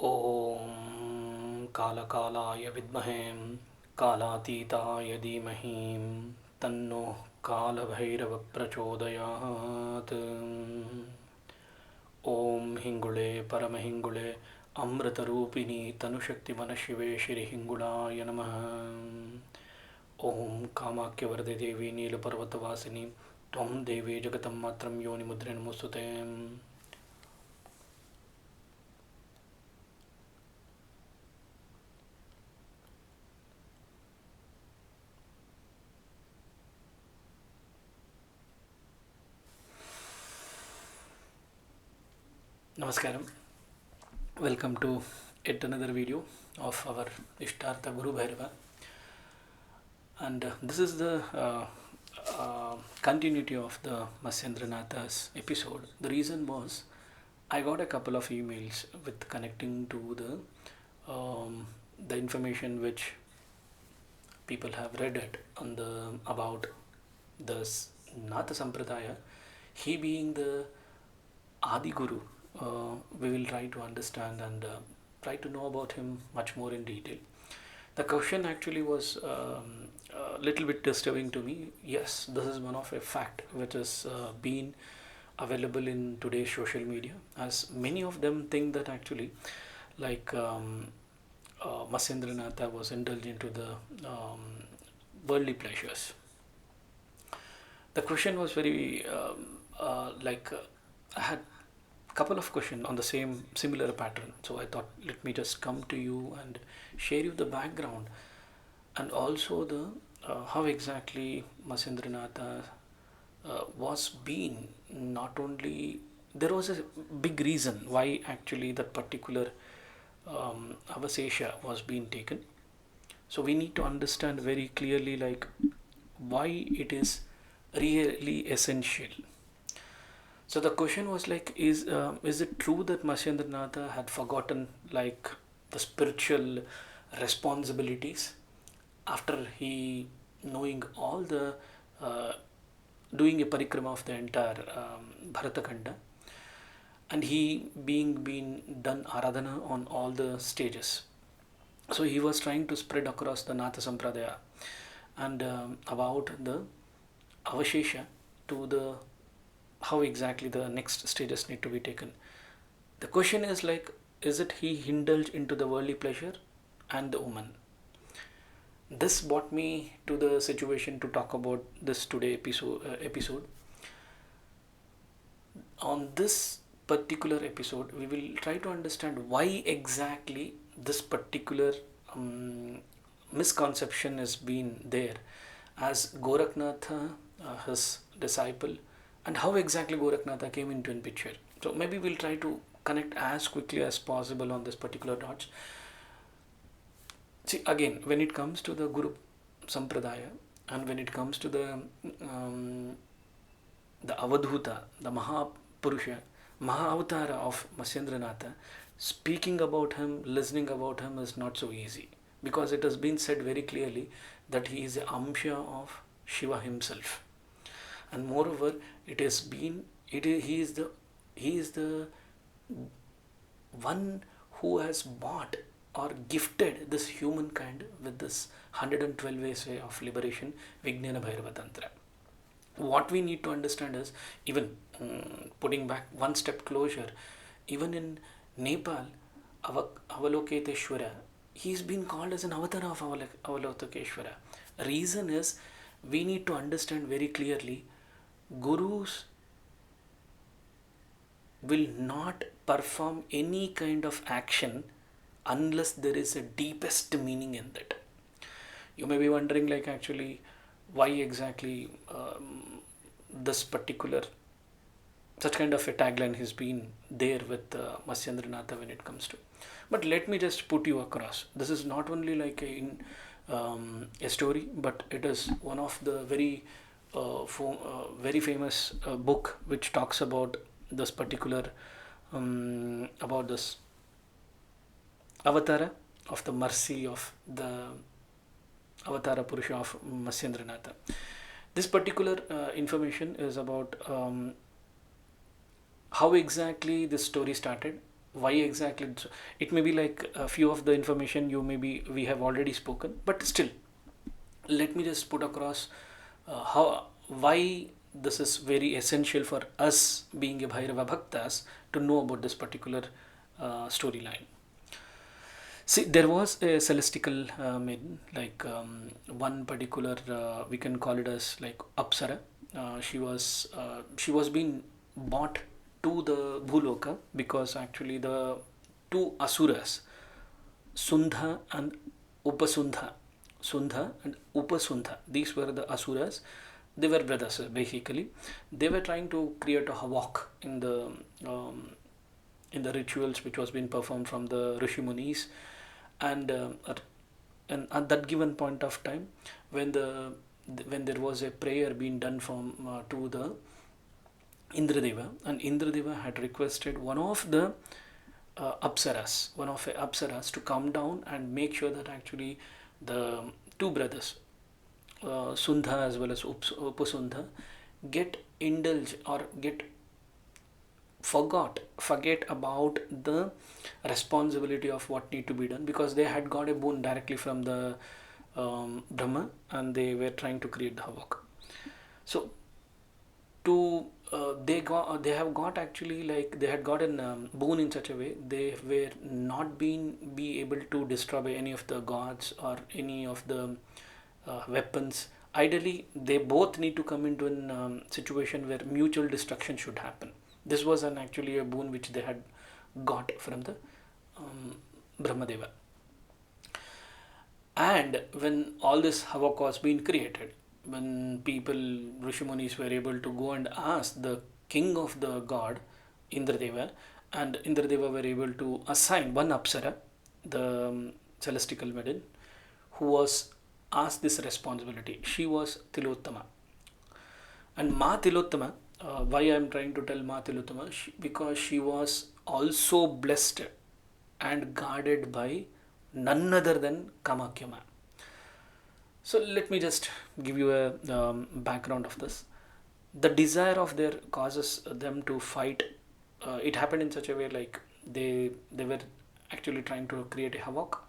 ॐ कालकालाय विद्महे कालातीताय धीमहि तन्नो कालभैरवः प्रचोदयात्। ॐ हिङ्गुळे परमहिङ्गुळे अमृतरूपिणी तनुशक्तिमनशिवे श्रीहिङ्गुळाय नमः। ॐ कामाख्यवरदे देवी नीलपर्वतवासिनी त्वं देवी जगतं मात्रं योनिमुद्रे नमोऽस्तुते। Namaskaram. Welcome to yet another video of our Ishtartha Guru Bhairava. And this is the continuity of the Masendra Nata's episode. The reason was I got a couple of emails with connecting to the information which people have read it on the about the Nata Sampradaya. He being the Adi Guru, we will try to understand and try to know about him much more in detail. The question actually was a little bit disturbing to me. Yes, this is one of a fact which has been available in today's social media, as many of them think that actually, like Masendra Nata was indulged into the worldly pleasures. The question was very I had couple of questions on the same similar pattern, so I thought let me just come to you and share you the background and also the how exactly Masendranatha was being. Not only there was a big reason why actually that particular avasesha was being taken, so we need to understand very clearly like why it is really essential. So the question was like, is it true that Masendranatha had forgotten like the spiritual responsibilities after he knowing all the doing a parikrama of the entire Bharatakanda, and he being been done aradhana on all the stages. So he was trying to spread across the Nata Sampradaya and about the avashesha to the how exactly the next stages need to be taken. The question is like, is it he indulged into the worldly pleasure and the woman? This brought me to the situation to talk about this today episode. On this particular episode, we will try to understand why exactly this particular misconception has been there, as Goraknatha, his disciple, and how exactly Goraknatha came into in picture. So maybe we'll try to connect as quickly as possible on this particular dots. See, again, when it comes to the Guru Sampradaya and when it comes to the Avadhuta, the Mahapurusha, Mahavatara of Masendranatha, speaking about him, listening about him is not so easy, because it has been said very clearly that he is the Amsha of Shiva himself. And moreover, he is the one who has bought or gifted this humankind with this 112 ways way of liberation, Vijnana Bhairava Tantra. What we need to understand is, even putting back one step closer, even in Nepal, Avalokiteshwara, he's been called as an avatar of Avalokiteshwara. Reason is, we need to understand very clearly, gurus will not perform any kind of action unless there is a deepest meaning in that. You may be wondering like actually why exactly this particular such kind of a tagline has been there with Masendranatha when it comes to. But let me just put you across. This is not only like a story, but it is one of the very famous book which talks about this particular about this avatara of the mercy of the avatara Purusha of Masendranatha. This particular information is about how exactly this story started why exactly. It may be like a few of the information you maybe we have already spoken, but still let me just put across how why this is very essential for us being a Bhairava Bhaktas to know about this particular storyline. See, there was a celestial maiden, like one particular, we can call it as like Apsara. She was being bought to the Bhuloka because actually the two asuras, Sundha and Upasundha, Sundha and Upasundha, these were the asuras. They were brothers basically. They were trying to create a havoc um, in the rituals which was being performed from the Rishi Munis, and and at that given point of time, when when there was a prayer being done from to the Indradeva, and Indradeva had requested one of the Apsaras to come down and make sure that actually the two brothers, Sundha as well as Upasundha, get indulge or get forget about the responsibility of what need to be done, because they had got a boon directly from the Brahma, and they were trying to create the havoc. So to they have got actually, like they had gotten boon in such a way they were not being be able to destroy any of the gods or any of the weapons. Ideally they both need to come into an situation where mutual destruction should happen. This was an actually a boon which they had got from the um, Brahmadeva. And when all this havoc was being created, when people, Rishimunis, were able to go and ask the king of the god, Indradeva, and Indradeva were able to assign one Apsara, the celestial maiden, who was asked this responsibility. She was Tilotama. And Ma Tilotama, why I am trying to tell Ma Tilotama, because she was also blessed and guarded by none other than Kamakyama. So let me just give you a background of this. The desire of their causes them to fight. It happened in such a way like they were actually trying to create a havoc,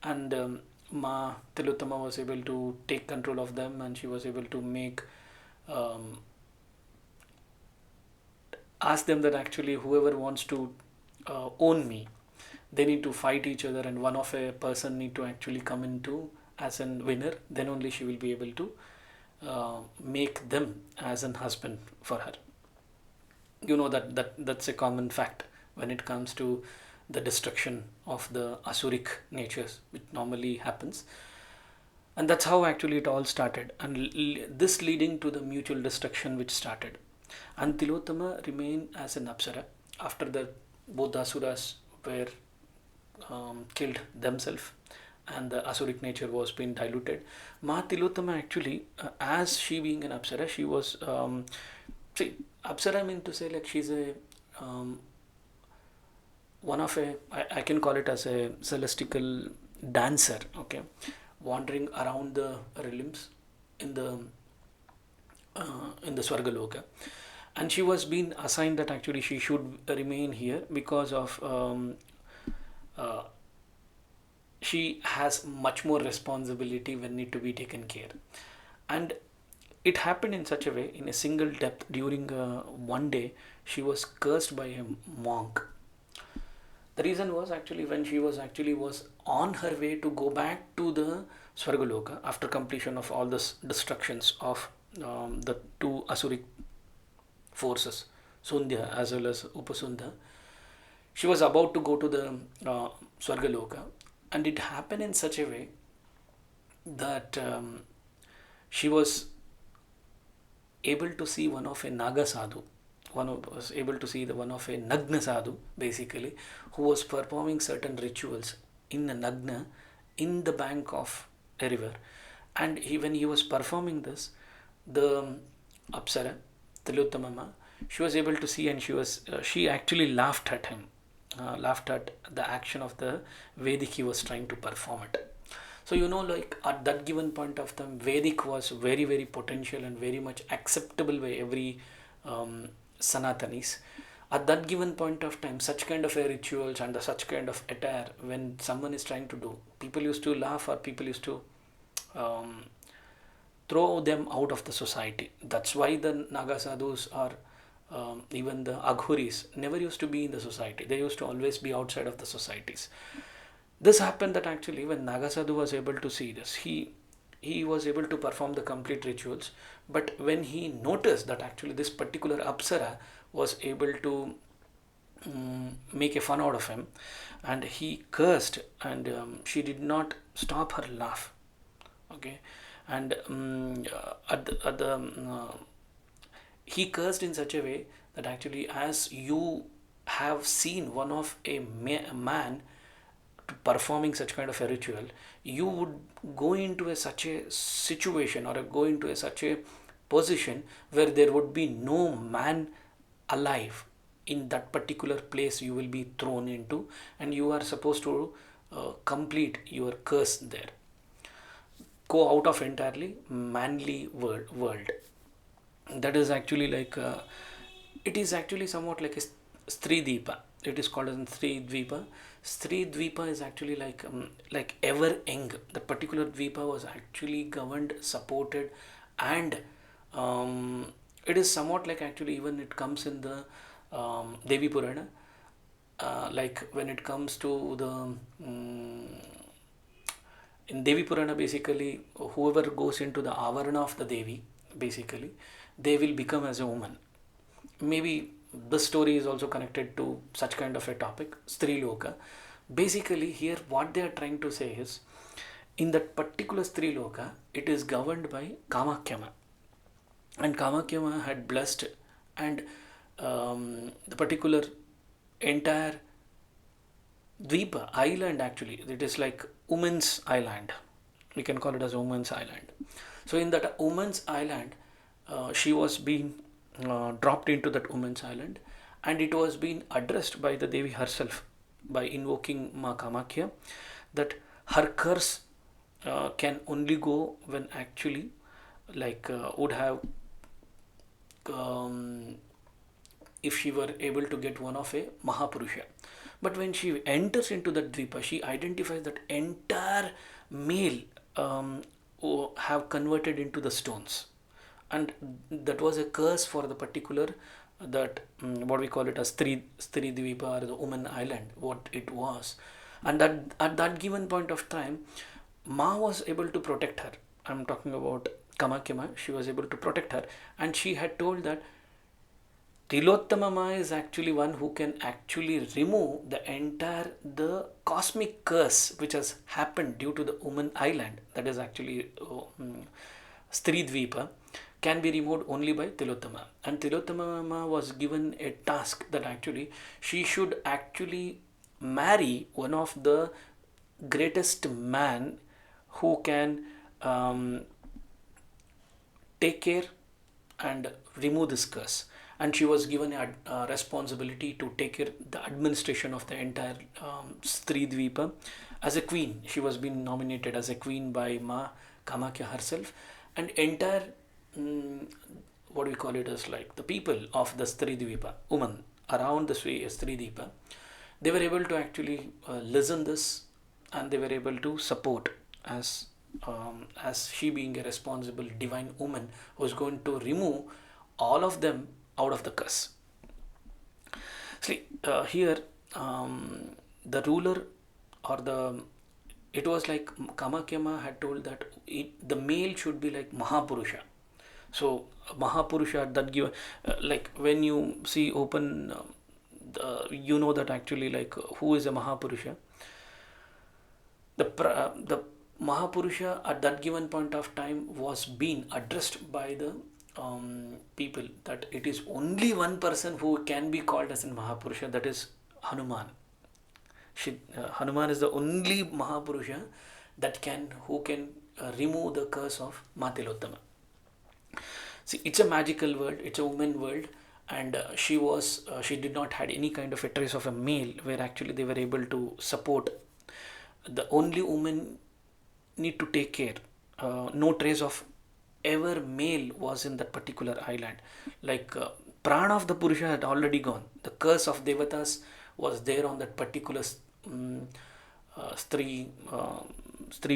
and Ma Tilotama was able to take control of them, and she was able to make um, ask them that actually whoever wants to own me, they need to fight each other, and one of a person need to actually come into as an winner. Then only she will be able to make them as an husband for her. You know that's a common fact when it comes to the destruction of the asuric natures, which normally happens. And that's how actually it all started, and this leading to the mutual destruction which started. And Tilotama remained as an Apsara after the both the asuras were killed themselves, and the asuric nature was being diluted. Ma Tilotama actually, as she being an Apsara, she was see, Apsara mean to say like she's a um, one of a I can call it as a celestial dancer, okay, wandering around the realms in the Swargaloka. And she was being assigned that actually she should remain here because of uh, she has much more responsibility when need to be taken care. And it happened in such a way, in a single depth, during one day she was cursed by a monk. The reason was actually when she was actually was on her way to go back to the Swargaloka after completion of all the destructions of the two Asuric forces, Sundhya as well as Upasundha. She was about to go to the Swargaloka, and it happened in such a way that she was able to see one of a Naga sadhu. Was able to see the one of a Nagna sadhu, basically, who was performing certain rituals in a Nagna in the bank of a river. And when he was performing this, the Apsara, Tilottamama, she was able to see, and she actually laughed at him, laughed at the action of the Vedic he was trying to perform it. So like at that given point of time, Vedic was very very potential and very much acceptable by every Sanatanis. At that given point of time, such kind of a rituals and the such kind of attire, when someone is trying to do, people used to laugh, or people used to um, throw them out of the society. That's why the Naga sadhus, or even the Aghuris, never used to be in the society. They used to always be outside of the societies. This happened that actually when Nagasadhu was able to see this, he was able to perform the complete rituals. But when he noticed that actually this particular Apsara was able to make a fun out of him, and he cursed, and she did not stop her laugh. Okay, and he cursed in such a way that actually, as you have seen one of a man performing such kind of a ritual, you would go into such a situation, or go into such a position where there would be no man alive in that particular place you will be thrown into, and you are supposed to complete your curse there, go out of entirely manly world. That is actually like it is actually somewhat like a Stri Deepa. It is called as Stri Dvipa. Stri Dvipa is actually like ever young. The particular Dvipa was actually governed, supported, and it is somewhat like actually even it comes in the Devi Purana. Like when it comes to the in Devi Purana, basically whoever goes into the avarana of the Devi, basically they will become as a woman. Maybe this story is also connected to such kind of a topic, Stri Loka. Basically, here what they are trying to say is, in that particular Stri Loka, it is governed by Kamakyama, and Kamakyama had blessed, and the particular entire Dvipa island, actually it is like women's island. We can call it as women's island. So in that women's island, she was being dropped into that women's island, and it was being addressed by the Devi herself by invoking Ma Kamakya, that her curse can only go when actually would have um, if she were able to get one of a Mahapurusha. But when she enters into that Dvipa, she identifies that entire male who have converted into the stones, and that was a curse for the particular that what we call it as Stri Dvipa, or the woman island, what it was. And that at that given point of time, Ma was able to protect her. I'm talking about Kamakya. She was able to protect her, and she had told that Tilotama is actually one who can actually remove the entire the cosmic curse which has happened due to the woman island. That is actually Stri Dvipa, can be removed only by Tilotama. And Tilotama was given a task that actually she should actually marry one of the greatest man who can take care and remove this curse. And she was given a responsibility to take care the administration of the entire Stri Dvipa as a queen. She was being nominated as a queen by Ma Kamakya herself, and entire what we call it as like the people of the Stri Dvipa, women around the Stri Dvipa, they were able to actually listen this, and they were able to support as she being a responsible divine woman who is going to remove all of them out of the curse. See, here the ruler, or the it was like Kamakyama had told that the male should be like Mahapurusha. So Mahapurusha that give like when you see open, you know that actually like who is a Mahapurusha. The Mahapurusha at that given point of time was being addressed by the people, that it is only one person who can be called as a Mahapurusha, that is Hanuman. Hanuman is the only Mahapurusha that can who can remove the curse of Matilottama. See, it's a magical world, it's a woman world, and she did not had any kind of a trace of a male where actually they were able to support. The only woman need to take care. No trace of ever male was in that particular island. Like prana of the Purusha had already gone. The curse of Devatas was there on that particular um, Stri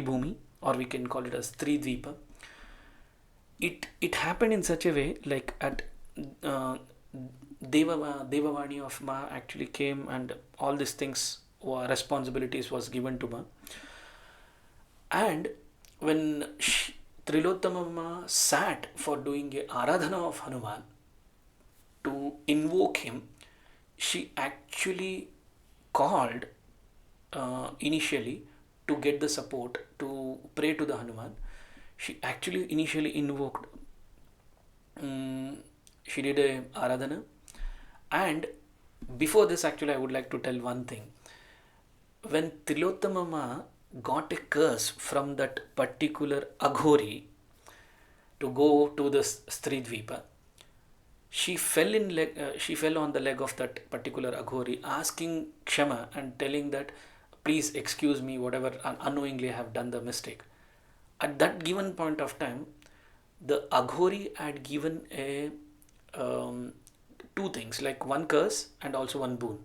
Bhumi, or we can call it as Stri Dvipa. It happened in such a way, like at uh, Devavani of Ma actually came, and all these things were responsibilities was given to Ma. And when Trilotama Ma sat for doing a Aradhana of Hanuman to invoke him, she actually called initially to get the support to pray to the Hanuman. She actually initially invoked, um, she did a Aradhana. And before this, actually, I would like to tell one thing. When Tilotama got a curse from that particular Aghori to go to the Stridvipa, she fell on the leg of that particular Aghori, asking Kshama and telling that, please excuse me, whatever unknowingly I have done the mistake. At that given point of time, the Aghori had given a um, two things, like one curse and also one boon.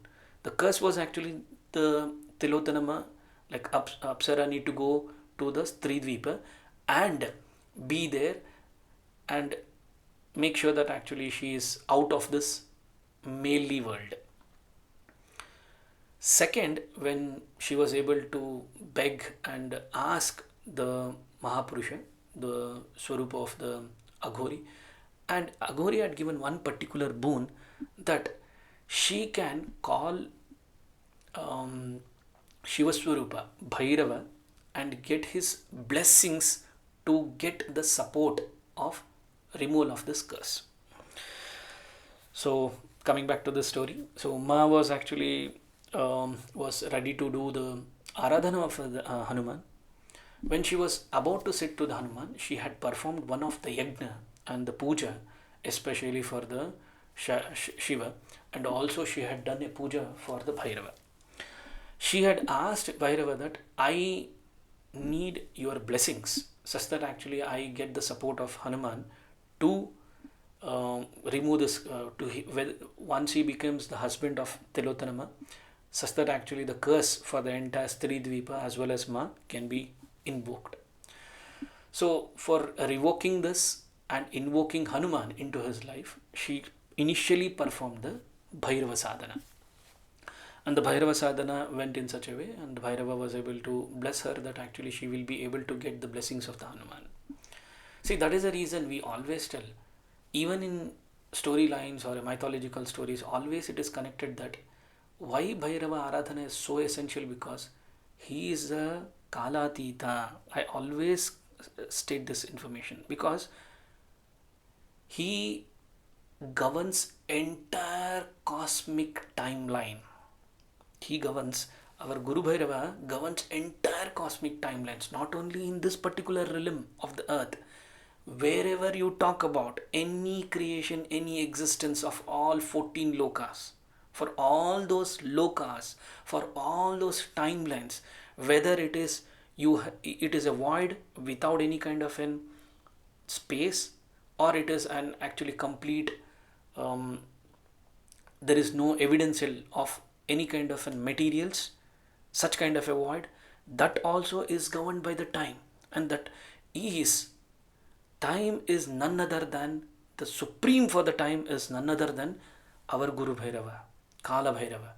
The curse was actually the Tilotanama, like Apsara need to go to the Stridvipa and be there and make sure that actually she is out of this malely world. Second, when she was able to beg and ask the Mahapurusha, the Swarupa of the Aghori, and Aghori had given one particular boon, that she can call um, Shiva Swarupa, Bhairava, and get his blessings to get the support of removal of this curse. So coming back to the story, so Ma was actually was ready to do the Aradhana of the, Hanuman. When she was about to sit to the Hanuman, she had performed one of the yajna and the puja, especially for the Shiva, and also she had done a puja for the Bhairava. She had asked Bhairava that, I need your blessings such that actually I get the support of Hanuman to remove this, once he becomes the husband of Tilotanama, such that actually the curse for the entire Stridvipa as well as Ma can be invoked. So for revoking this and invoking Hanuman into his life, she initially performed the Bhairava Sadhana. And the Bhairava Sadhana went in such a way, and Bhairava was able to bless her that actually she will be able to get the blessings of the Hanuman. See, that is the reason we always tell, even in storylines or mythological stories, always it is connected that why Bhairava Aradhana is so essential, because he is a Kalatita. I always state this information because he governs entire cosmic timeline. He governs, our Guru Bhairava governs entire cosmic timelines, not only in this particular realm of the earth. Wherever you talk about any creation, any existence of all 14 lokas, for all those lokas, for all those timelines, whether it is it is a void without any kind of an space, or it is an actually complete, um, there is no evidential of any kind of an materials, such kind of a void, that also is governed by the time. And that is, time is none other than, the supreme for the time is none other than our Guru Bhairava, Kala Bhairava.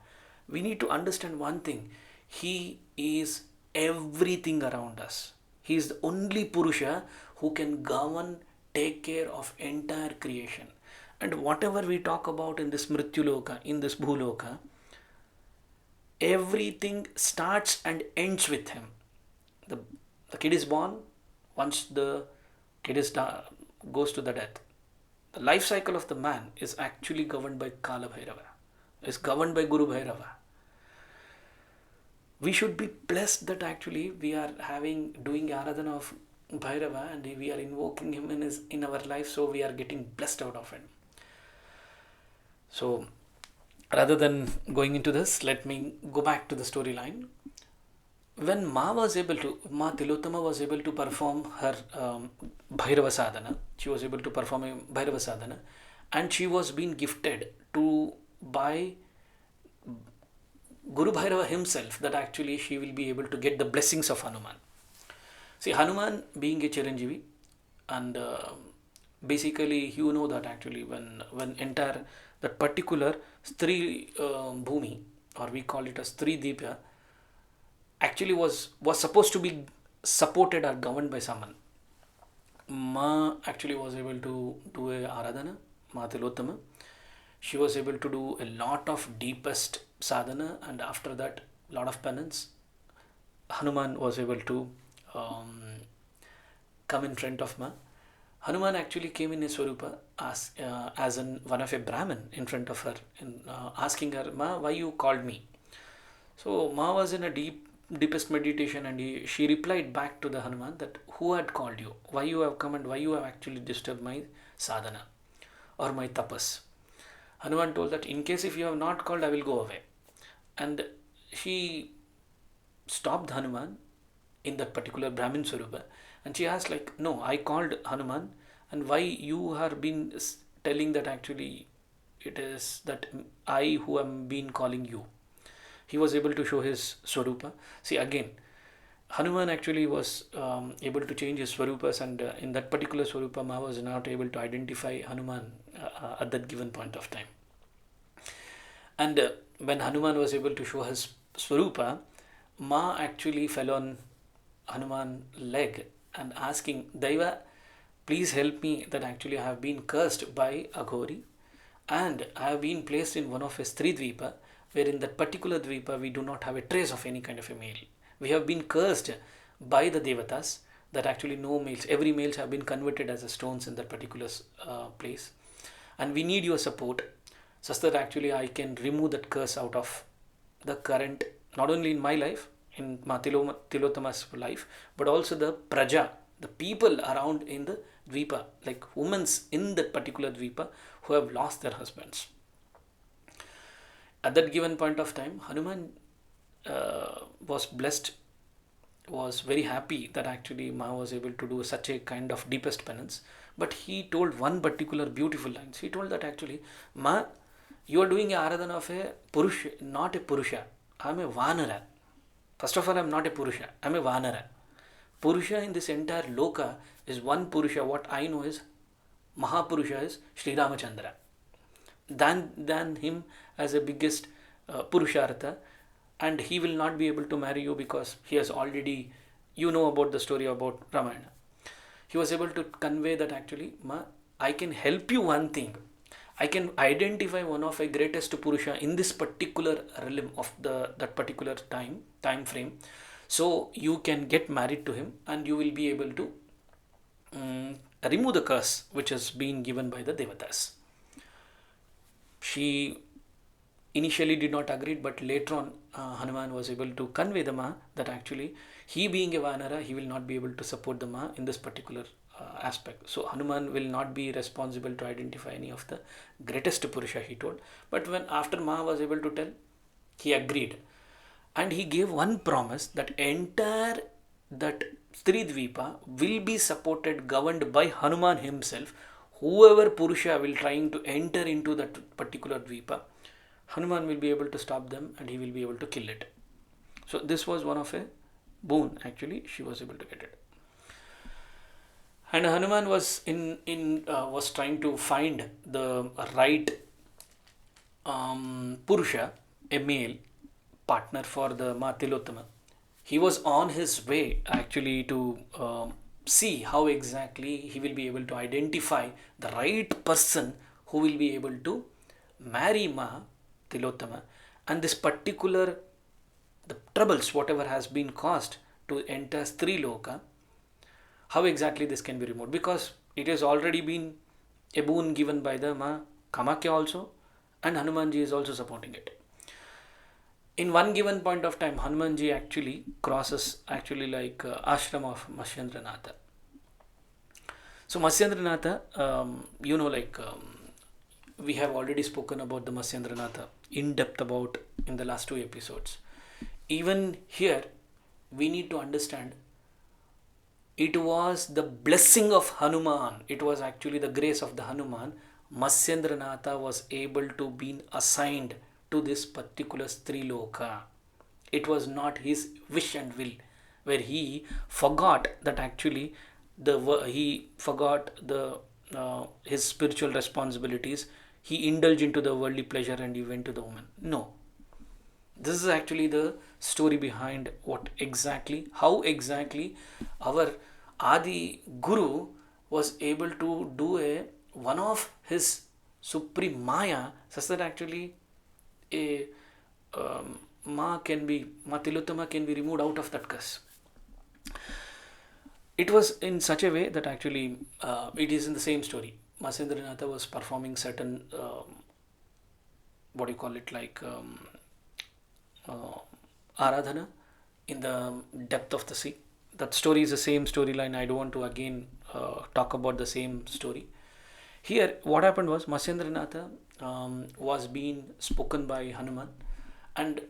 We need to understand one thing, he is everything around us. He is the only Purusha who can govern, take care of entire creation. And whatever we talk about in this Mrityuloka, in this Bhuloka, everything starts and ends with him. The kid is born, once the kid is goes to the death. The life cycle of the man is actually governed by Kala Bhairava, is governed by Guru Bhairava. We should be blessed that actually we are doing Aradhana of Bhairava, and we are invoking him in our life, so we are getting blessed out of it. So rather than going into this, let me go back to the storyline. When Ma Tilotama was able to perform her Bhairava Sadhana, she was able to perform a Bhairava Sadhana, and she was being gifted to by Guru Bhairava himself, that actually she will be able to get the blessings of Hanuman. See, Hanuman being a Chiranjeevi, and basically you know that actually when entire that particular Stri Bhumi, or we call it as Stri Deepa, actually was supposed to be supported or governed by someone. Ma actually was able to do a Aradhana, Ma Tilotama. She was able to do a lot of deepest sadhana, and after that, lot of penance. Hanuman was able to um, come in front of Ma. Hanuman actually came in a Swarupa as one of a Brahmin in front of her, and asking her, Ma, why you called me? So Ma was in a deepest meditation, and she replied back to the Hanuman that who had called you? Why you have come and why you have actually disturbed my sadhana or my tapas? Hanuman told that in case if you have not called, I will go away. And she stopped Hanuman in that particular Brahmin Swarupa, and she asked like, no, I called Hanuman, and why you have been telling that actually it is that I who am been calling you. He was able to show his Swarupa. See again, Hanuman actually was able to change his Swarupas, and in that particular Swarupa, Ma was not able to identify Hanuman at that given point of time. And when Hanuman was able to show his Swarupa, Ma actually fell on Hanuman's leg and asking, Daiva, please help me, that actually I have been cursed by Aghori, and I have been placed in one of his three dvipa, where in that particular dvipa we do not have a trace of any kind of a male. We have been cursed by the devatas, that actually no males, every males have been converted as a stones in that particular place, and we need your support such that actually I can remove that curse out of the current, not only in my life, in Tilotama's life, but also the praja, the people around in the dvipa, like women in that particular dvipa who have lost their husbands. At that given point of time, Hanuman was blessed, was very happy that actually Ma was able to do such a kind of deepest penance. But he told one particular beautiful line. He told that actually, Ma, you are doing a aradhana of a Purusha, not a Purusha. I am a Vanara. First of all, I am not a Purusha. I am a Vanara. Purusha in this entire loka is one Purusha. What I know is Mahapurusha is Sri Ramachandra. Than him as a biggest Purushartha, and he will not be able to marry you because he has already, you know about the story about Ramayana. He was able to convey that actually, Ma, I can help you one thing. I can identify one of a greatest Purusha in this particular realm of that particular time frame. So you can get married to him, and you will be able to remove the curse which has been given by the Devatas. She initially did not agree, but later on Hanuman was able to convey the Ma that actually he being a Vanara, he will not be able to support the Ma in this particular aspect. So Hanuman will not be responsible to identify any of the greatest Purusha, he told. But when after Ma was able to tell, he agreed. And he gave one promise that entire that Stridvipa will be supported, governed by Hanuman himself. Whoever Purusha will trying to enter into that particular Dvipa, Hanuman will be able to stop them, and he will be able to kill it. So this was one of a boon, actually she was able to get it. And Hanuman was was trying to find the right Purusha, a male partner for the Ma Tilotama. He was on his way actually to see how exactly he will be able to identify the right person who will be able to marry Ma Tilotama, and this particular the troubles whatever has been caused to enter Stri Loka, how exactly this can be removed, because it has already been a boon given by the Ma Kamakya also, and Hanumanji is also supporting it. In one given point of time, Hanumanji actually crosses actually like ashram of Masendra Nata. So Masendra Nata, you know, like we have already spoken about the Masendra Nata in depth about in the last two episodes. Even here, we need to understand it was the blessing of Hanuman. It was actually the grace of the Hanuman Masendra Nata was able to be assigned to this particular Striloka. It was not his wish and will, where he forgot that actually he forgot the his spiritual responsibilities. He indulged into the worldly pleasure and he went to the woman. No, this is actually the story behind how exactly our Adi Guru was able to do a one of his supreme Maya, such that actually a Ma Tilotama can be removed out of that curse. It was in such a way that actually it is in the same story. Masendra Nata was performing certain what do you call it, like uh, Aradhana in the depth of the sea. That story is the same storyline. I don't want to again talk about the same story. Here, what happened was Masendranatha was being spoken by Hanuman, and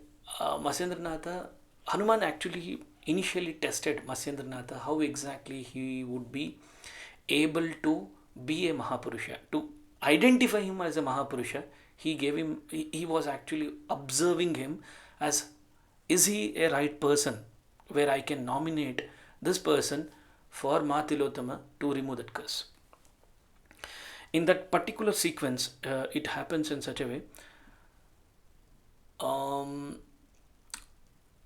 Masendranatha, Hanuman actually initially tested Masendranatha how exactly he would be able to be a Mahapurusha. To identify him as a Mahapurusha, he was actually observing him as, is he a right person where I can nominate this person for Matilotama to remove that curse. In that particular sequence, it happens in such a way. Um,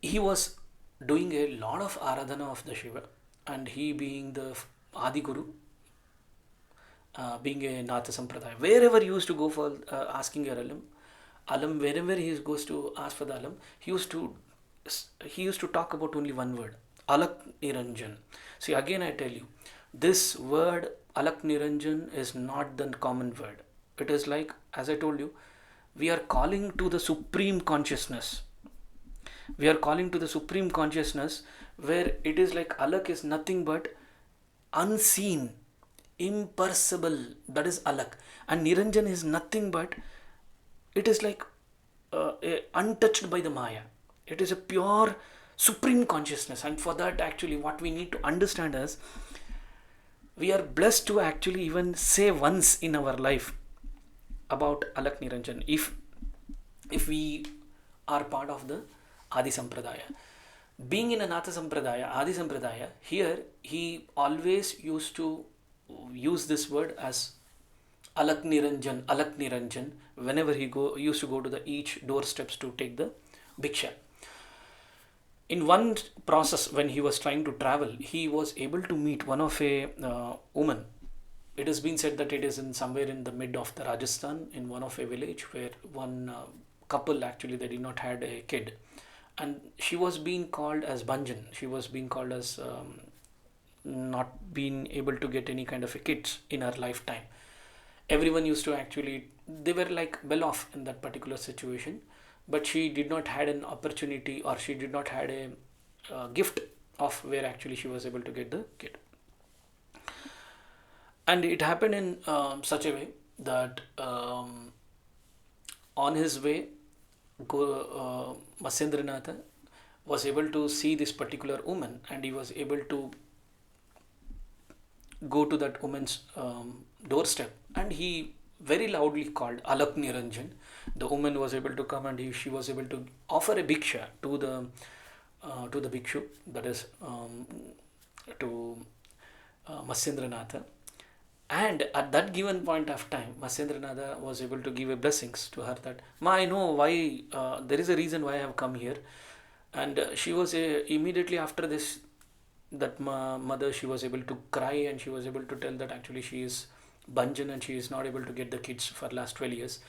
he was doing a lot of aradhana of the Shiva, and he being the Adi Guru, being a Nata Sampradaya, wherever he used to go for asking a alam, wherever he goes to ask for the alam, he used to talk about only one word, Alak Niranjan. See, again I tell you, this word Alak Niranjan is not the common word. It is like, as I told you, we are calling to the supreme consciousness. We are calling to the supreme consciousness, where it is like Alak is nothing but unseen, imperceptible. That is Alak. And Niranjan is nothing but, it is like untouched by the Maya. It is a pure supreme consciousness. And for that, actually, what we need to understand is, we are blessed to actually even say once in our life about Alak Niranjan, if we are part of the Adi Sampradaya. Being in a Nata Sampradaya, Adi Sampradaya, here he always used to use this word as Alak Niranjan, whenever used to go to the each doorsteps to take the Bhiksha. In one process, when he was trying to travel, he was able to meet one of a woman. It has been said that it is in somewhere in the mid of the Rajasthan, in one of a village, where one couple actually, they did not had a kid, and she was being called as Banjan. She was being called as not being able to get any kind of a kids in her lifetime. Everyone used to actually, they were like well off in that particular situation, but she did not had an opportunity, or she did not had a gift of where actually she was able to get the kid. And it happened in such a way that on his way, Masendranatha was able to see this particular woman, and he was able to go to that woman's doorstep, and he very loudly called Alak Niranjan. The woman was able to come, and she was able to offer a bhiksha to the bhikshu, that is to Masendranatha. And at that given point of time, Masendranatha was able to give a blessings to her that, Ma, I know why, there is a reason why I have come here. And she was immediately after this, that mother, she was able to cry, and she was able to tell that actually she is Banjan and she is not able to get the kids for last 12 years.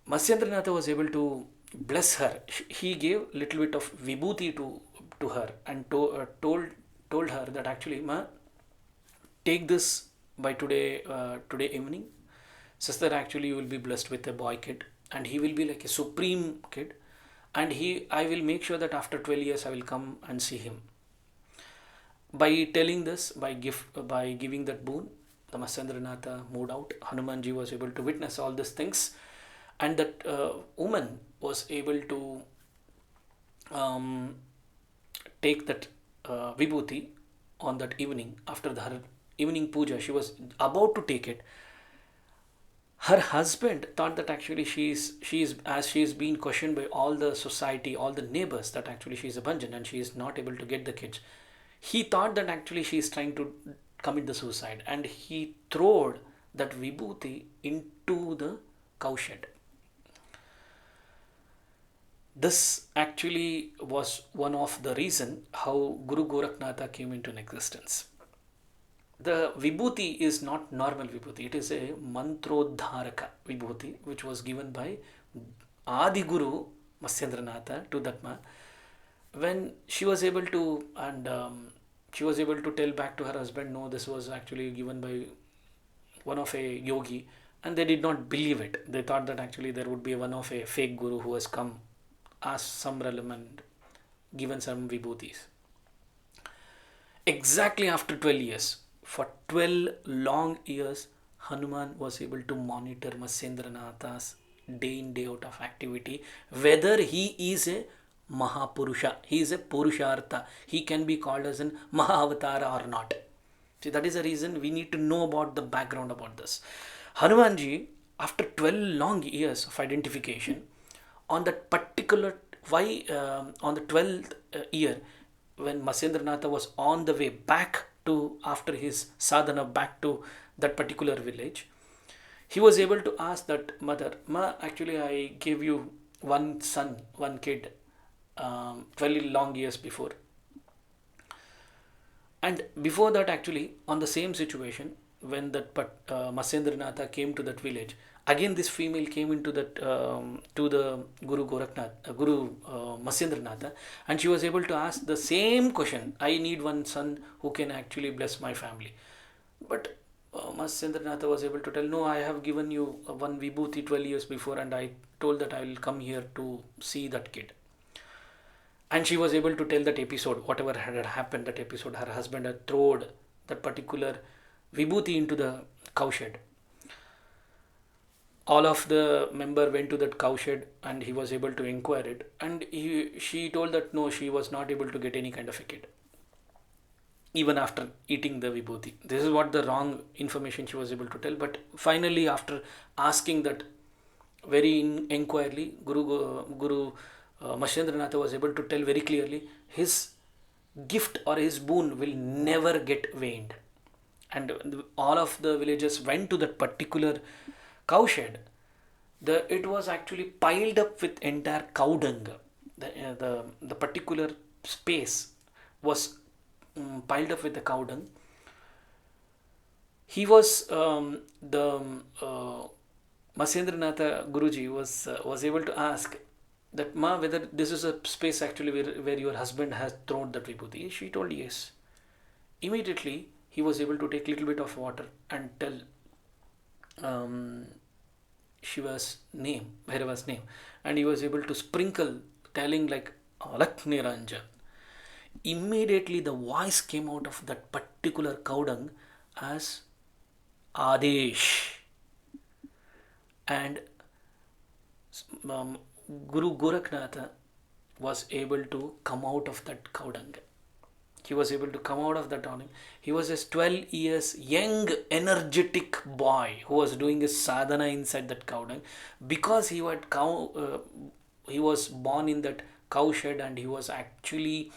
Masendranatha was able to bless her. He gave little bit of vibhuti to her, and told her that actually, Ma, take this by today evening, such that actually you will be blessed with a boy kid, and he will be like a supreme kid, and I will make sure that after 12 years I will come and see him. By telling this, by giving that boon, the Masendranatha moved out. Hanumanji was able to witness all these things, and that woman was able to take that vibhuti on that evening. After her evening puja, she was about to take it. Her husband thought that actually she is as she is being questioned by all the society, all the neighbors, that actually she is a banjan and she is not able to get the kids. He thought that actually she is trying to commit the suicide, and he throwed that vibhuti into the cowshed. This actually was one of the reason how Guru Goraknata came into existence. The vibhuti is not normal vibhuti. It is a mantrodharaka vibhuti which was given by Adi Guru Masendra Nata to Datma. When she was able to, and she was able to tell back to her husband, no, this was actually given by one of a yogi, and they did not believe it. They thought that actually there would be one of a fake guru who has come, asked some relevant, given some vibhutis. Exactly after 12 years, for 12 long years, Hanuman was able to monitor Masendranatha's day in, day out of activity, whether he is a Mahapurusha, he is a Purushartha, he can be called as an Mahavatara or not. See, that is the reason we need to know about the background about this. Hanumanji, after 12 long years of identification, on that particular, why on the 12th year, when Masendranatha was on the way back to, after his sadhana, back to that particular village, he was able to ask that mother, Ma, actually I gave you one son, one kid, 12 long years before. And before that, actually, on the same situation, when that Masendranatha came to that village, again this female came into that to the Guru Goraknath, Guru Masendranatha, and she was able to ask the same question. I need one son who can actually bless my family. But Masendranatha was able to tell, no, I have given you one vibhuti 12 years before, and I told that I will come here to see that kid. And she was able to tell that episode, whatever had happened, that episode, her husband had thrown that particular vibhuti into the cowshed. All of the member went to that cowshed and he was able to inquire it, and she told that no, she was not able to get any kind of a kid even after eating the vibhuti. This is what the wrong information she was able to tell. But finally, after asking that very inquiry, Guru Mashendranatha was able to tell very clearly, his gift or his boon will never get waned. And all of the villagers went to that particular cowshed. It was actually piled up with entire cow dung. The particular space was piled up with the cow dung. He was the Masendranatha Guruji was able to ask that Ma, whether this is a space actually where your husband has thrown that vibhuti. She told yes. Immediately he was able to take little bit of water and tell um, Shiva's name, Bhairava's name, and he was able to sprinkle, telling like Alak Niranjan. Immediately the voice came out of that particular cow dung as Adesh, and Guru Goraknatha was able to come out of that cow dung. He was able to come out of that awning. He was a 12 years young, energetic boy who was doing his sadhana inside that cow dung, because he was born in that cow shed, and he was actually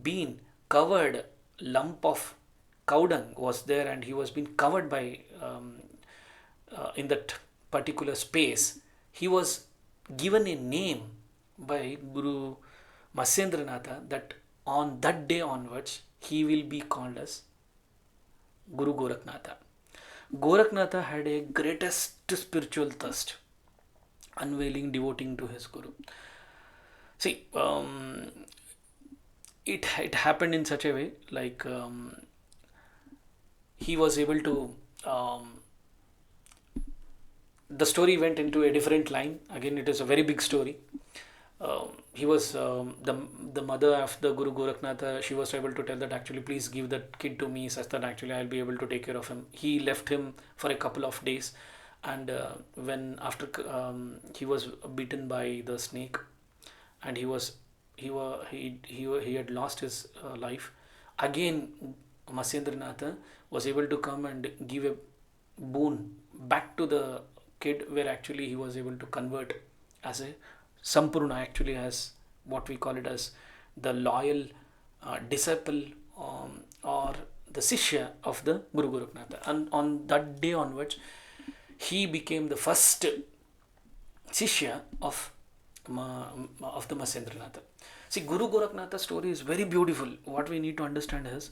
been covered, lump of cow dung was there, and he was being covered by in that particular space. He was given a name by Guru Masendranatha that on that day onwards he will be called as Guru Goraknatha. Goraknatha had a greatest spiritual thirst, unveiling, devoting to his Guru. See, it happened in such a way like he was able to. The story went into a different line. Again, it is a very big story. He was the mother of the Guru Goraknatha. She was able to tell that actually, please give that kid to me, such that actually I'll be able to take care of him. He left him for a couple of days, and when after he was bitten by the snake, and he had lost his life. Again, Masendranatha was able to come and give a boon back to the kid where actually he was able to convert as a Sampurna, actually as what we call it as the loyal disciple, or the Sishya of the Guru Goraknatha. And on that day onwards, he became the first Sishya of the Masendra. See, Guru Goraknatha story is very beautiful. What we need to understand is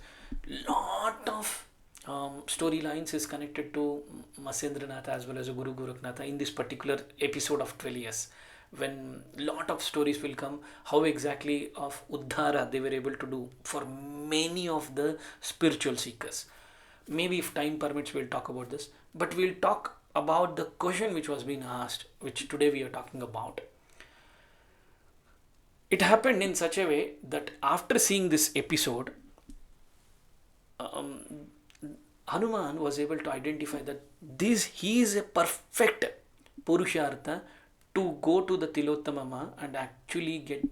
lot of storylines is connected to Masendra as well as Guru Goraknatha in this particular episode of 12 years. When lot of stories will come, how exactly of Uddhara they were able to do for many of the spiritual seekers. Maybe if time permits, we'll talk about this. But we'll talk about the question which was being asked, which today we are talking about. It happened in such a way that after seeing this episode, um, Hanuman was able to identify that this he is a perfect Purushartha to go to the Tilotama and actually get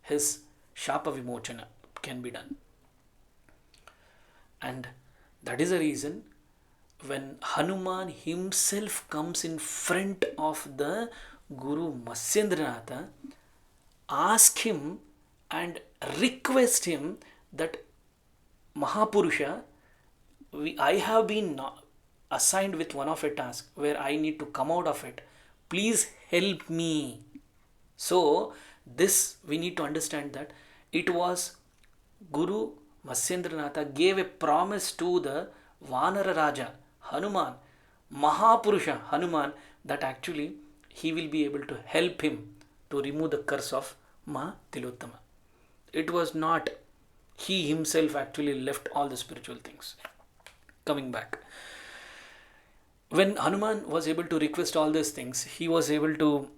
his Shapa Vimochana can be done. And that is the reason when Hanuman himself comes in front of the Guru Masendra, ask him and request him that Mahapurusha, I have been assigned with one of a task where I need to come out of it. Please help me. So, this we need to understand that it was Guru Masendranatha gave a promise to the Vanara Raja, Hanuman, Mahapurusha Hanuman, that actually he will be able to help him to remove the curse of Ma Tilotama. It was not he himself actually left all the spiritual things. Coming back, when Hanuman was able to request all these things, he was able to.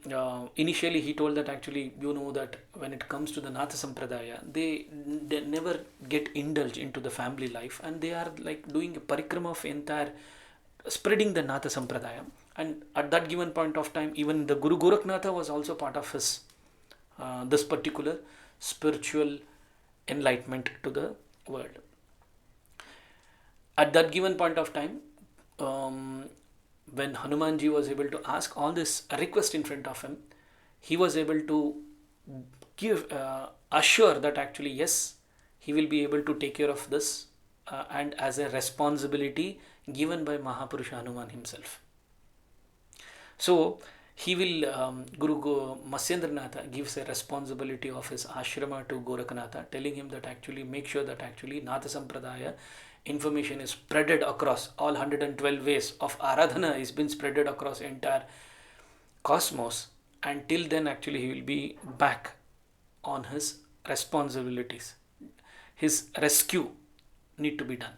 Initially, he told that actually, that when it comes to the Nata Sampradaya, they never get indulged into the family life, and they are like doing a parikrama of entire spreading the Nata Sampradaya. And at that given point of time, even the Guru Goraknatha was also part of his this particular spiritual enlightenment to the world. At that given point of time, when Hanumanji was able to ask all this request in front of him, he was able to give assure that actually yes, he will be able to take care of this, and as a responsibility given by Mahapurusha Hanuman himself. So he will Guru Masendranatha gives a responsibility of his ashrama to Goraknatha, telling him that actually make sure that actually Nata Sampradaya information is spreaded across all 112 ways of Aradhana is been spreaded across entire cosmos, and till then actually he will be back on his responsibilities. His rescue need to be done.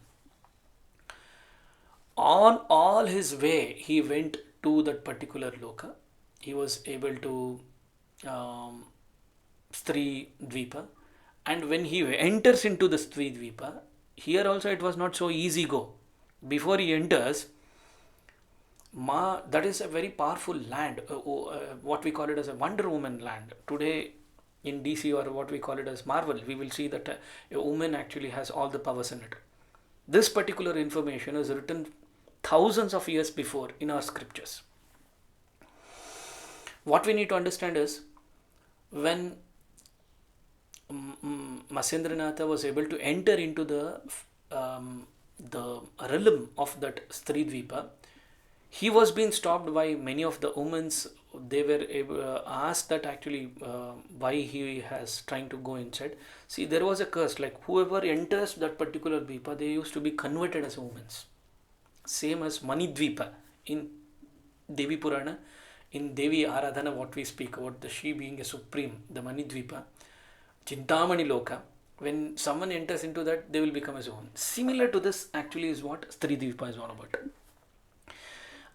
On all his way, he went to that particular loka. He was able to Stri Dvipa, and when he enters into the Stri Dvipa, here also it was not so easy go. Before he enters, that is a very powerful land, what we call it as a Wonder Woman land. Today in DC, or what we call it as Marvel, we will see that a woman actually has all the powers in it. This particular information is written thousands of years before in our scriptures. What we need to understand is when Masendranatha was able to enter into the realm of that Stridvipa, he was being stopped by many of the women. They were asked that actually why he has trying to go inside. See, there was a curse, like whoever enters that particular Dvipa, they used to be converted as women. Same as Manidvipa in Devi Purana, in Devi Aradhana, what we speak about, the she being a supreme, the Manidvipa, Chintamani Loka, when someone enters into that, they will become a woman. Similar to this actually is what Stridvipa is all about.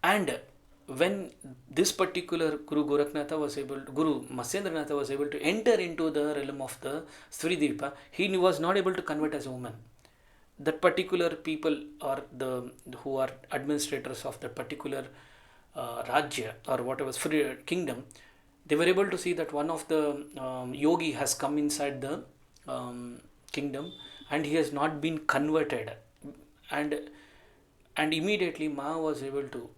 And when this particular Guru Goraknatha was able to, Guru Masendranatha was able to enter into the realm of the Stridvipa, he was not able to convert as a woman. That particular people, or the who are administrators of that particular Rajya or whatever free kingdom, they were able to see that one of the yogi has come inside the kingdom and he has not been converted, and immediately Ma was able to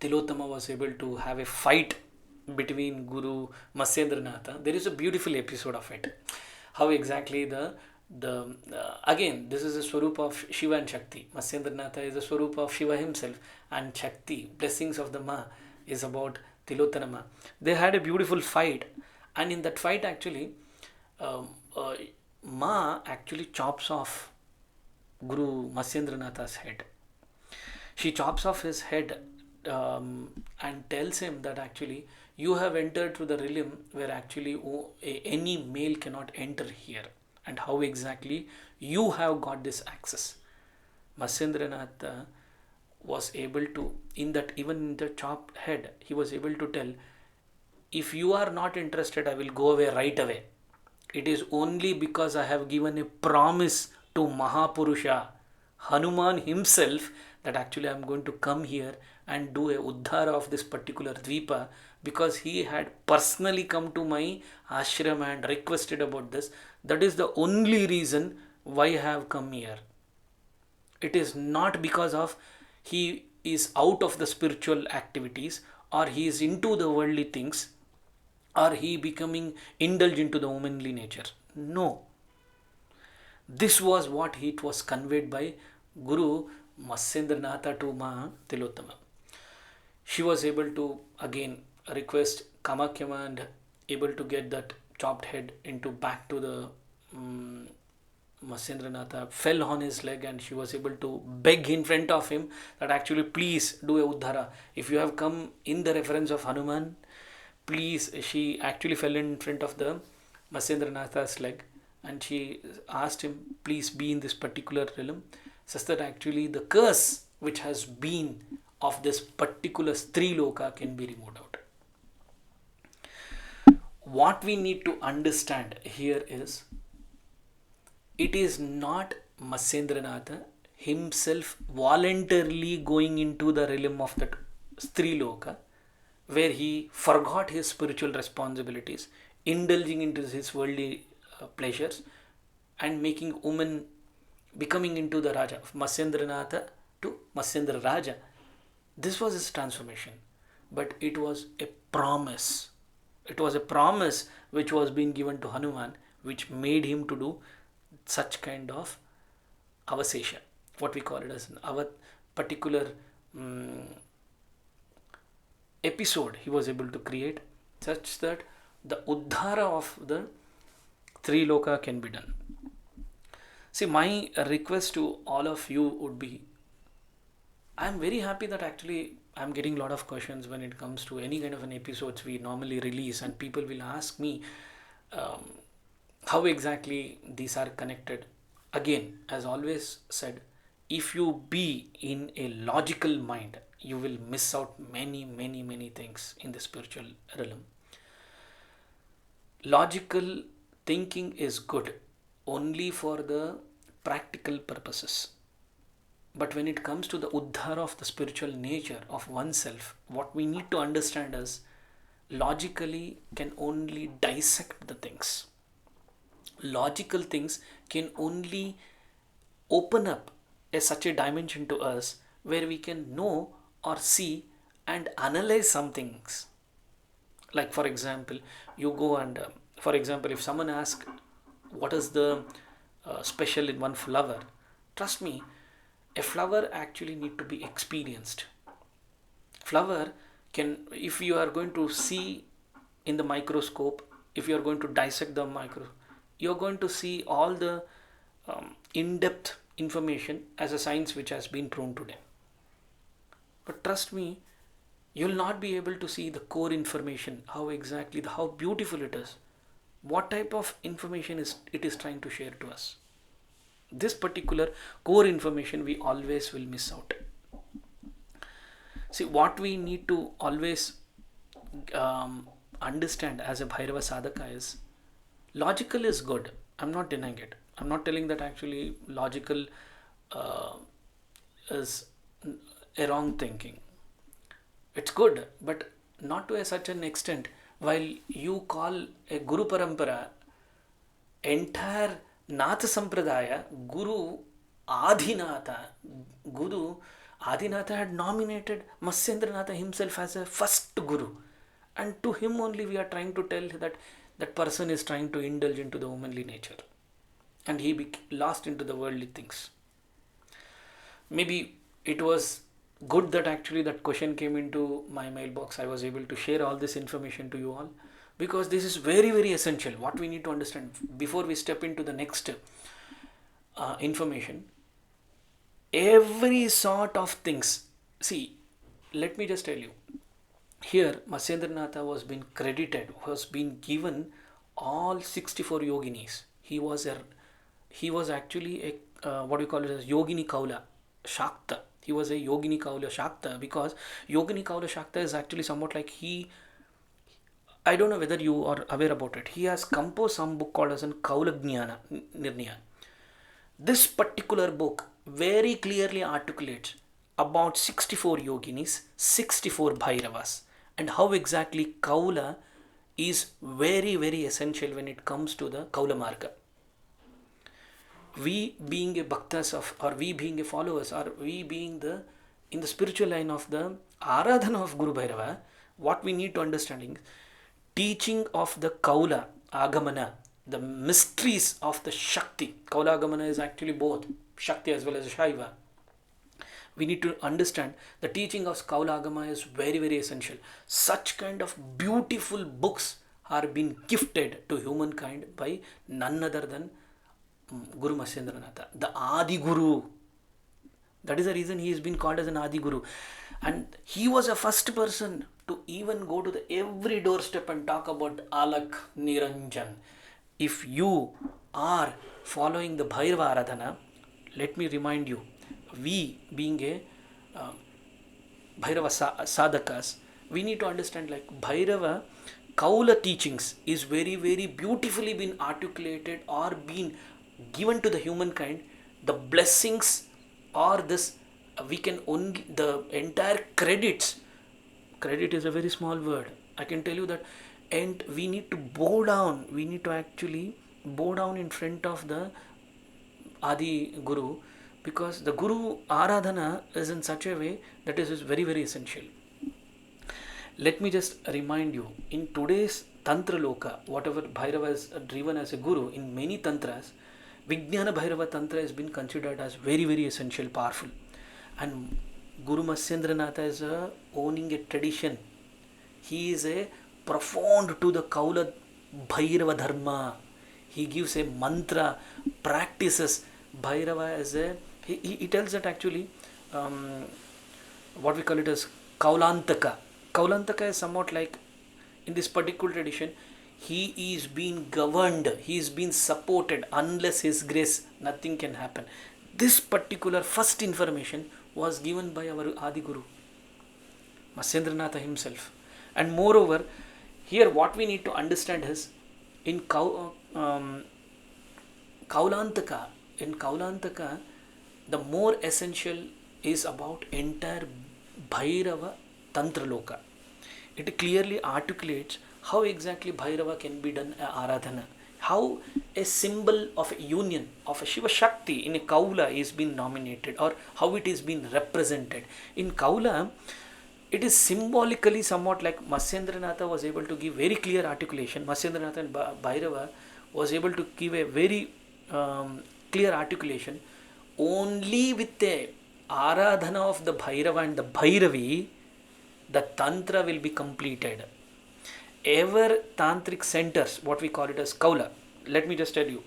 Tilotama was able to have a fight between Guru Masendra Nata. There is a beautiful episode of it. How exactly the again, this is a swarup of Shiva and Shakti. Masendra Nata is a swarup of Shiva himself, and Shakti, blessings of the Ma, is about Tilotama. They had a beautiful fight, and in that fight, actually, um, uh, Ma actually chops off Guru Masendra Nata's head. She chops off his head, and tells him that actually you have entered to the realm where actually any male cannot enter here, and how exactly you have got this access. Masendranath was able to, in that, even in the chopped head, he was able to tell, if you are not interested, I will go away right away. It is only because I have given a promise to Mahapurusha, Hanuman himself, that actually I am going to come here and do a uddhara of this particular dvipa, because he had personally come to my ashram and requested about this. That is the only reason why I have come here. It is not because of he is out of the spiritual activities, or he is into the worldly things, or he becoming indulged into the womanly nature. No, this was what it was conveyed by Guru Masendranatha to Ma Tilotama. She was able to again request Kamakyama and able to get that chopped head into back to the Masendranatha, fell on his leg, and she was able to beg in front of him that actually please do a uddhara. If you have come in the reference of Hanuman, please. She actually fell in front of the Masendranatha's leg, and she asked him, please be in this particular realm, such that actually the curse which has been of this particular Loka can be removed out. What we need to understand here is, it is not Masendranatha himself voluntarily going into the realm of that Loka, where he forgot his spiritual responsibilities, indulging into his worldly pleasures, and making woman becoming into the Raja, Masendranatha to Masendra Raja. This was his transformation, but it was a promise. It was a promise which was being given to Hanuman, which made him to do such kind of avasesha, what we call it as our particular episode he was able to create, such that the uddhara of the Loka can be done. See, my request to all of you would be, I'm very happy that actually I'm getting a lot of questions when it comes to any kind of an episodes we normally release, and people will ask me um, how exactly these are connected. Again, as always said, if you be in a logical mind, you will miss out many things in the spiritual realm. Logical thinking is good only for the practical purposes. But when it comes to the uddhara of the spiritual nature of oneself, what we need to understand is, logically can only dissect the things. Logical things can only open up such a dimension to us where we can know or see and analyze some things. Like, for example, you go and, for example, if someone asks, what is the special in one flower? Trust me, a flower actually need to be experienced. Flower can, if you are going to see in the microscope, if you are going to dissect the micro, you're going to see all the in-depth information as a science which has been proven today. But trust me, you'll not be able to see the core information, how exactly, how beautiful it is, what type of information it is trying to share to us. This particular core information we always will miss out. See, what we need to always understand as a Bhairava sadhaka is, logical is good. I'm not denying it. I'm not telling that actually logical uh, is a wrong thinking. It's good, but not to a such an extent. While you call a Guru Parampara, entire Nata Sampradaya, Guru Adhinata, Guru Adinatha had nominated Masendra himself as a first guru, and to him only we are trying to tell that that person is trying to indulge into the womanly nature, and he lost into the worldly things. Maybe it was good that actually that question came into my mailbox. I was able to share all this information to you all, because this is very very essential. What we need to understand before we step into the next information, every sort of things. See, let me just tell you. Here, Masendra was been credited, was been given all 64 yoginis. He was actually a what we call it as Yogini Kaula Shakta. He was a Yogini Kaula Shakta, because Yogini Kaula Shakta is actually somewhat like he. I don't know whether you are aware about it. He has composed some book called as an Kaula Jnana Nirnaya. This particular book very clearly articulates about 64 yoginis, 64 bhairavas, and how exactly Kaula is very very essential when it comes to the Kaula Marga. We being a bhaktas of, or we being a followers, or we being the in the spiritual line of the Aradhana of Guru Bhairava, what we need to understand is teaching of the Kaula Agamana, the mysteries of the Shakti. Kaula Agamana is actually both Shakti as well as Shaiva. We need to understand the teaching of Kaula Agama is very very essential. Such kind of beautiful books are being gifted to humankind by none other than Guru Masendra Nata, the Adi Guru. That is the reason he has been called as an Adi Guru. And he was the first person to even go to the every doorstep and talk about Alak Niranjan. If you are following the Bhairava Aradhana, let me remind you, we being a Bhairava Sadhakas, we need to understand like Bhairava Kaula teachings is very very beautifully been articulated or been given to the humankind. The blessings or this we can only the entire credits. Credit is a very small word. I can tell you that, and we need to bow down. We need to actually bow down in front of the Adi Guru, because the Guru Aradhana is in such a way that is very very essential. Let me just remind you, in today's Tantra Loka, whatever Bhairava is driven as a guru, in many Tantras, Vijnana Bhairava Tantra has been considered as very very essential, powerful. And Guru Masendra is owning a tradition. He is a profound to the Kaula Bhairava Dharma. He gives a mantra, practices Bhairava as a. He tells that actually, what we call it as Kaulantaka. Kaulantaka is somewhat like, in this particular tradition, he is being governed, he is being supported. Unless his grace, nothing can happen. This particular first information was given by our Adi Guru, Masendra himself. And moreover, here what we need to understand is, in Kaulantaka, the more essential is about entire Bhairava Tantra Loka. It clearly articulates how exactly Bhairava can be done Aradhana. How a symbol of a union of a Shiva Shakti in a Kaula is being nominated, or how it is being represented. In Kaula, it is symbolically somewhat like Masendra was able to give very clear articulation. Masendra and Bhairava was able to give a very clear articulation. Only with the Aradhana of the Bhairava and the Bhairavi, the Tantra will be completed. Ever tantric centers, what we call it as Kaula. Let me just tell you,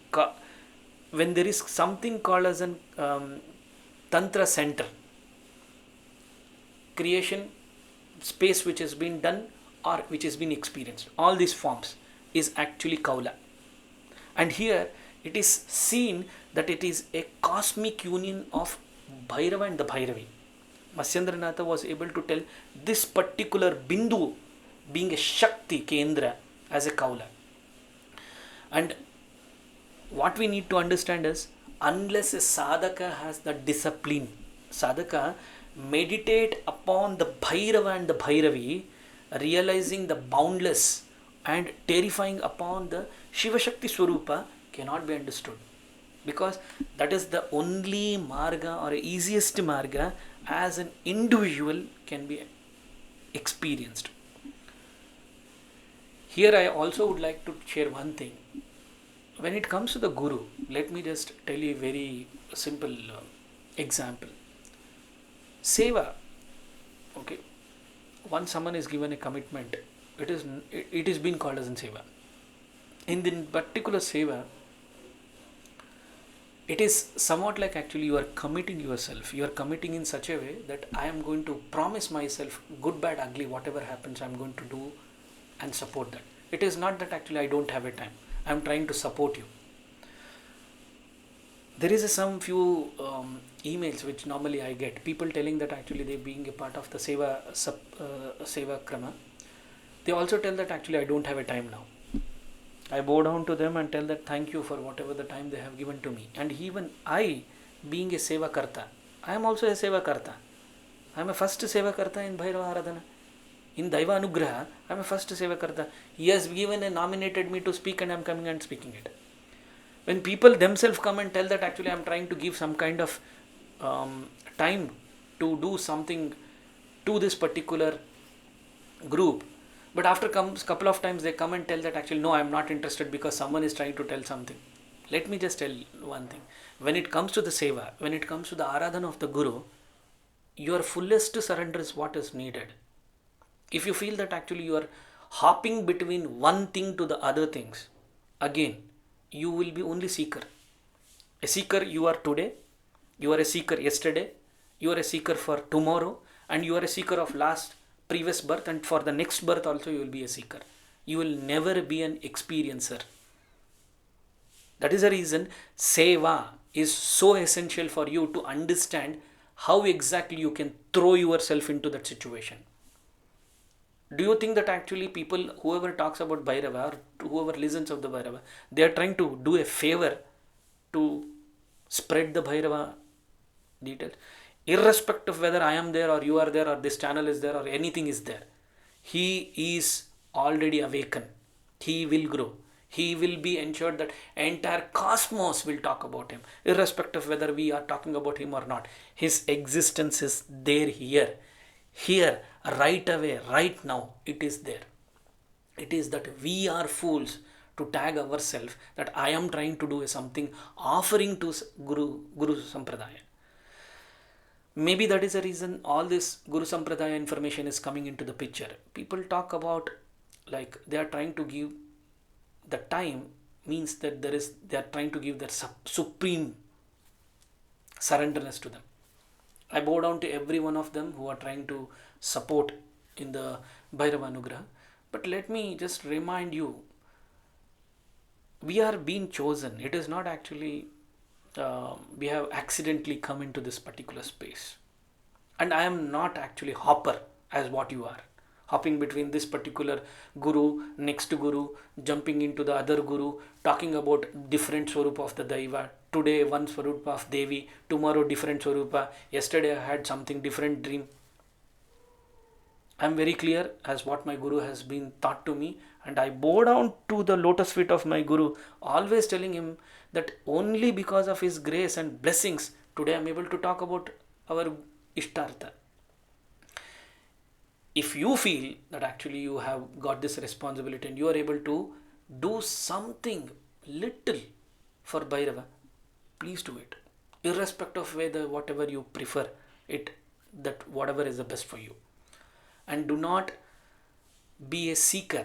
when there is something called as an Tantra center, creation, space which has been done or which has been experienced, all these forms is actually Kaula. And here it is seen that it is a cosmic union of Bhairava and the Bhairavi. Masendra was able to tell this particular Bindu being a Shakti Kendra as a Kaula. And what we need to understand is, unless a sadhaka has the discipline, sadhaka meditate upon the Bhairava and the Bhairavi, realizing the boundless and terrifying upon the Shiva Shakti Swarupa cannot be understood. Because that is the only marga or easiest marga as an individual can be experienced. Here I also would like to share one thing. When it comes to the guru, let me just tell you a very simple example. Seva, okay, once someone is given a commitment, it is being called as in seva. In the particular seva, it is somewhat like actually you are committing yourself. You are committing in such a way that I am going to promise myself, good, bad, ugly, whatever happens, I am going to do and support that. It is not that actually I don't have a time. I am trying to support you. There is some few emails which normally I get, people telling that actually they being a part of the seva krama. They also tell that actually I don't have a time now. I bow down to them and tell that thank you for whatever the time they have given to me. And even I, being a seva karta, I am also a seva karta. I am a first seva karta in Bhairava Aradhana. In Daiva Anugraha, I am a first seva karta. He has given and nominated me to speak, and I am coming and speaking it. When people themselves come and tell that actually I am trying to give some kind of time to do something to this particular group, but after couple of times they come and tell that actually no, I am not interested because someone is trying to tell something. Let me just tell one thing. When it comes to the seva, when it comes to the aradhana of the guru, your fullest surrender is what is needed. If you feel that actually you are hopping between one thing to the other things, again, you will be only seeker. A seeker you are today, you are a seeker yesterday, you are a seeker for tomorrow, and you are a seeker of previous birth, and for the next birth also you will be a seeker. You will never be an experiencer. That is the reason seva is so essential for you to understand how exactly you can throw yourself into that situation. Do you think that actually people, whoever talks about Bhairava or whoever listens of the Bhairava, they are trying to do a favor to spread the Bhairava details? Irrespective of whether I am there or you are there or this channel is there or anything is there, he is already awakened. He will grow. He will be ensured that entire cosmos will talk about him, irrespective of whether we are talking about him or not. His existence is there here, right away, right now. It is there. It is that we are fools to tag ourselves that I am trying to do something offering to Guru Sampradaya. Maybe that is the reason all this Guru Sampradaya information is coming into the picture. People talk about like they are trying to give the time, means that they are trying to give their supreme surrenderness to them. I bow down to every one of them who are trying to support in the Bhairava Anugraha. But let me just remind you, we are being chosen. It is not actually we have accidentally come into this particular space. And I am not actually hopper as what you are. Hopping between this particular guru, next guru, jumping into the other guru, talking about different swarupa of the Daiva. Today one swarupa of Devi, tomorrow different swarupa. Yesterday I had something different dream. I am very clear as what my guru has been taught to me, and I bow down to the lotus feet of my guru, always telling him that only because of his grace and blessings today I am able to talk about our Ishtartha. If you feel that actually you have got this responsibility and you are able to do something little for Bhairava, please do it. Irrespective of whether whatever you prefer it, that whatever is the best for you. And do not be a seeker.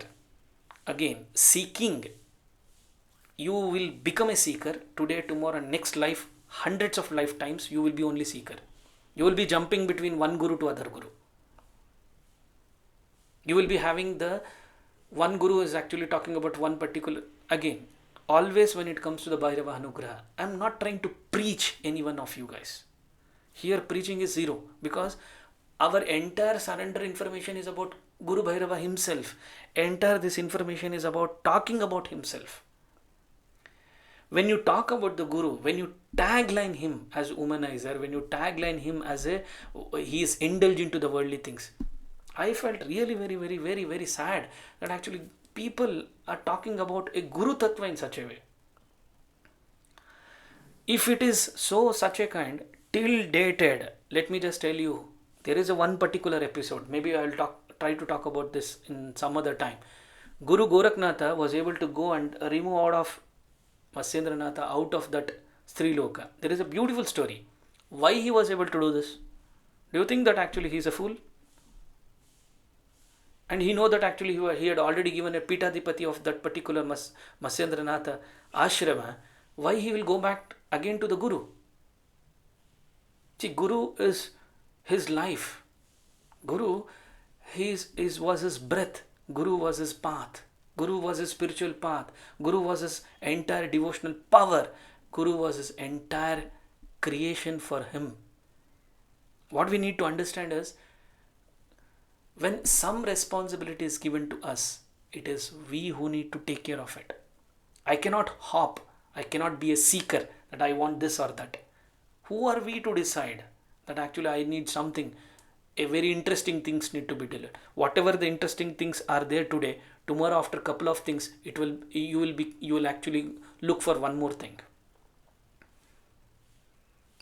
Again, seeking. You will become a seeker today, tomorrow, next life, hundreds of lifetimes, you will be only seeker. You will be jumping between one guru to other guru. You will be having the one guru is actually talking about one particular. Again, always when it comes to the Bhairava Anugraha, I am not trying to preach any one of you guys. Here preaching is zero, because our entire surrender information is about Guru Bhairava himself. Entire this information is about talking about himself. When you talk about the Guru, when you tagline him as womanizer, when you tagline him as he is indulged into the worldly things, I felt really very, very, very, very sad that actually people are talking about a Guru Tattva in such a way. If it is so such a kind, till dated, let me just tell you, there is a one particular episode. Maybe I'll try to talk about this in some other time. Guru Goraknata was able to go and remove out of Masendra Nata out of that Loka. There is a beautiful story. Why he was able to do this? Do you think that actually he is a fool? And he know that actually he had already given a Pitadipati of that particular Masendra Nata ashrama. Why he will go back again to the Guru? See, Guru is his life. Guru was his breath. Guru was his path. Guru was his spiritual path. Guru was his entire devotional power. Guru was his entire creation for him. What we need to understand is, when some responsibility is given to us, it is we who need to take care of it. I cannot hop. I cannot be a seeker that I want this or that. Who are we to decide that actually I need something? A very interesting things need to be delivered. Whatever the interesting things are there today, tomorrow after a couple of things, you will actually look for one more thing.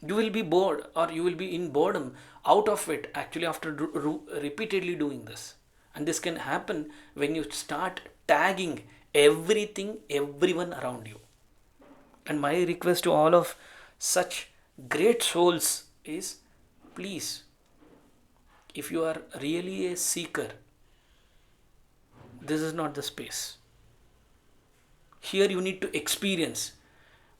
You will be bored, or you will be in boredom out of it actually after repeatedly doing this. And this can happen when you start tagging everything, everyone around you. And my request to all of such great souls is, please, if you are really a seeker, this is not the space. Here you need to experience.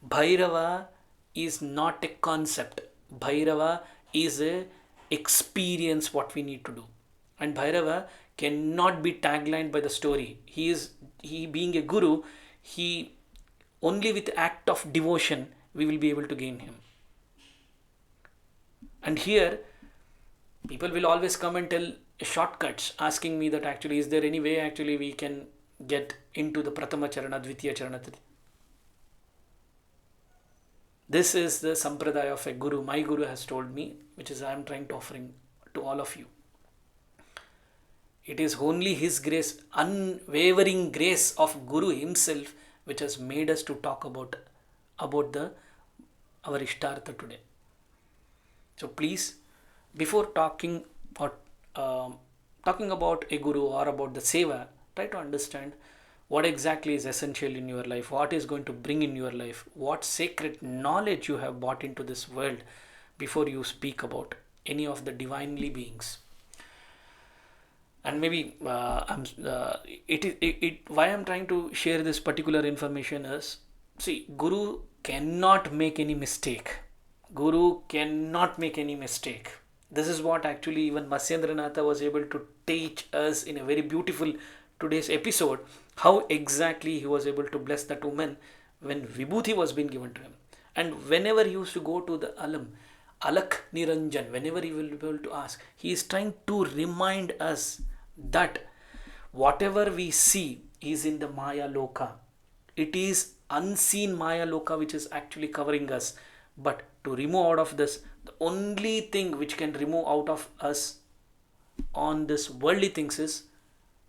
Bhairava is not a concept. Bhairava is a experience what we need to do. And Bhairava cannot be taglined by the story. He being a guru, he only with act of devotion we will be able to gain him. And here people will always come and tell shortcuts, asking me that actually is there any way actually we can get into the Pratama Charana, Dvitiya Charana. This is the sampradaya of a guru. My guru has told me, which is I am trying to offering to all of you. It is only his grace, unwavering grace of Guru himself, which has made us to talk about our Ishtartha today. So please, before talking about a guru or about the seva, try to understand what exactly is essential in your life, what is going to bring in your life, what sacred knowledge you have brought into this world before you speak about any of the divinely beings. And maybe why I'm trying to share this particular information is, see, Guru cannot make any mistake. Guru cannot make any mistake. This is what actually even Masendra Nata was able to teach us in a very beautiful today's episode, how exactly he was able to bless that woman when Vibhuti was being given to him. And whenever he used to go to the Alak Niranjan, whenever he will be able to ask, he is trying to remind us that whatever we see is in the Maya Loka. It is unseen Maya Loka which is actually covering us. But to remove out of this, the only thing which can remove out of us on this worldly things is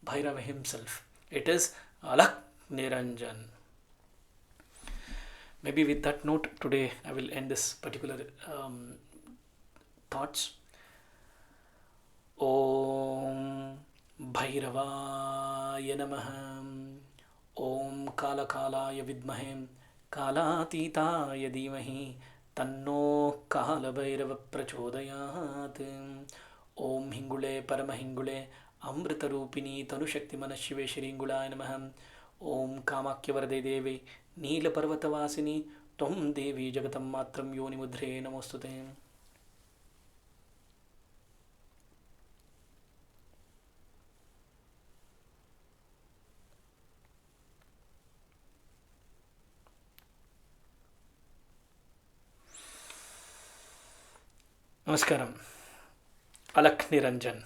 Bhairava himself. It is Alak Niranjan. Maybe with that note, today I will end this particular thoughts. Om Bhairavaya Namaha. Om Kala Kalaya Vidmahe Kalatitaya Dhimahi Tanno Kala Bhairava Prachodayat. Om Hingule Paramahingule Amrita Rupini Tanushakti Manashive Shringulaya Namaha. Om Kamakya Varade Devi Neela Parvatavasini Tom Devi Jagatam Matram Yoni Mudre Namostute. Namaskaram. Alak Niranjan.